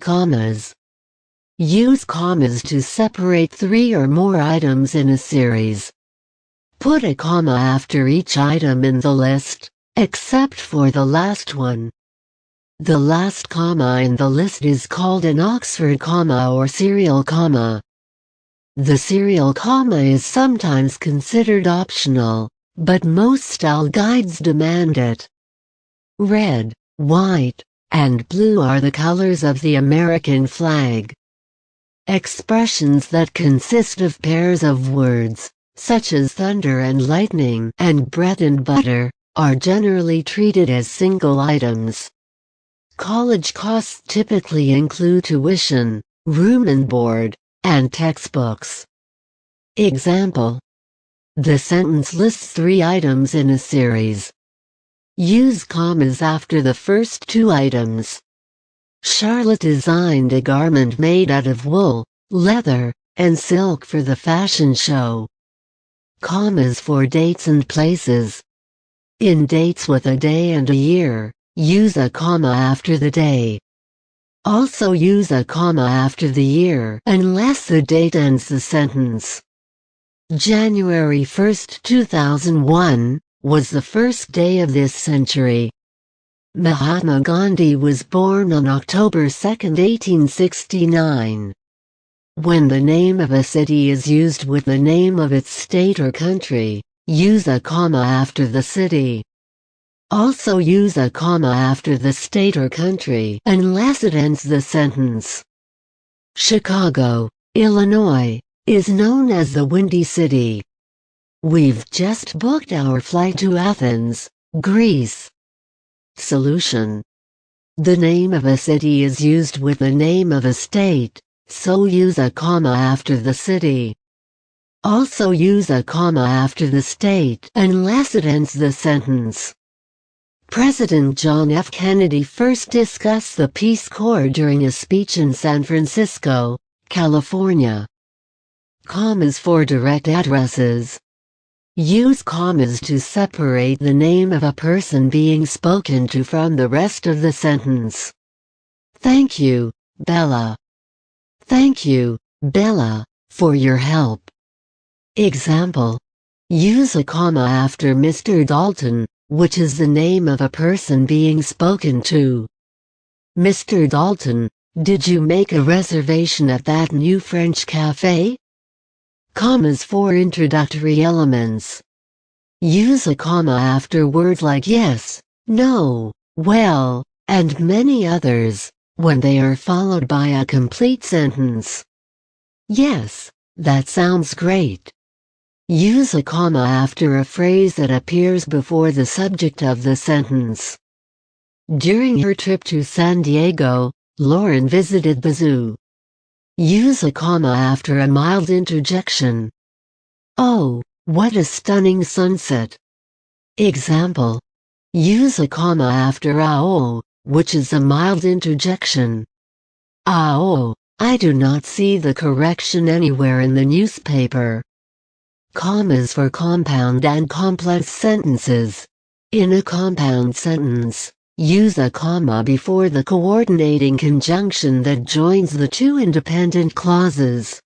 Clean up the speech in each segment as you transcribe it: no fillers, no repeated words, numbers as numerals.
Commas. Use commas to separate 3 or more items in a series. Put a comma after each item in the list, except for the last one. The last comma in the list is called an Oxford comma or serial comma. The serial comma is sometimes considered optional, but most style guides demand it. Red, white, and blue are the colors of the American flag. Expressions that consist of pairs of words, such as thunder and lightning and bread and butter, are generally treated as single items. College costs typically include tuition, room and board, and textbooks. Example: the sentence lists 3 items in a series. Use commas after the first 2 items. Charlotte designed a garment made out of wool, leather, and silk for the fashion show. Commas for dates and places. In dates with a day and a year, use a comma after the day. Also use a comma after the year unless the date ends the sentence. January 1, 2001, was the first day of this century. Mahatma Gandhi was born on October 2, 1869. When the name of a city is used with the name of its state or country, use a comma after the city. Also use a comma after the state or country unless it ends the sentence. Chicago, Illinois, is known as the Windy City. We've just booked our flight to Athens, Greece. Solution: the name of a city is used with the name of a state, so use a comma after the city. Also use a comma after the state unless it ends the sentence. President John F. Kennedy first discussed the Peace Corps during a speech in San Francisco, California. Commas for direct addresses. Use commas to separate the name of a person being spoken to from the rest of the sentence. Thank you, Bella. Thank you, Bella, for your help. Example: use a comma after Mr. Dalton, which is the name of a person being spoken to. Mr. Dalton, did you make a reservation at that new French cafe? Commas for introductory elements. Use a comma after words like yes, no, well, and many others, when they are followed by a complete sentence. Yes, that sounds great. Use a comma after a phrase that appears before the subject of the sentence. During her trip to San Diego, Lauren visited the zoo. Use a comma after a mild interjection. Oh, what a stunning sunset! Example: use a comma after "oh," which is a mild interjection. Oh, I do not see the correction anywhere in the newspaper. Commas for compound and complex sentences. In a compound sentence, use a comma before the coordinating conjunction that joins the 2 independent clauses.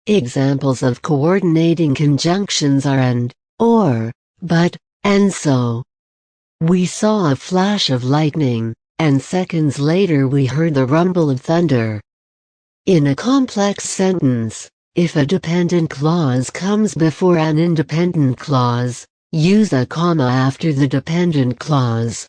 Examples of coordinating conjunctions are and, or, but, and so. We saw a flash of lightning, and seconds later we heard the rumble of thunder. In a complex sentence, if a dependent clause comes before an independent clause, use a comma after the dependent clause.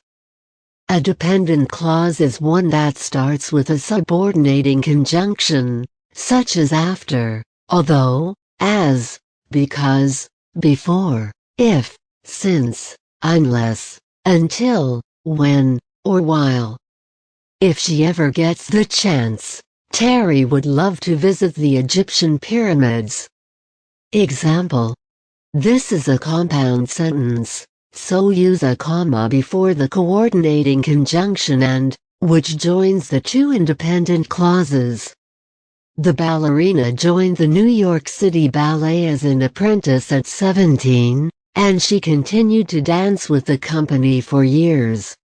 A dependent clause is one that starts with a subordinating conjunction, such as after, although, as, because, before, if, since, unless, until, when, or while. If she ever gets the chance, Terry would love to visit the Egyptian pyramids. Example: this is a compound sentence, so use a comma before the coordinating conjunction and, which joins the 2 independent clauses. The ballerina joined the New York City Ballet as an apprentice at 17, and she continued to dance with the company for years.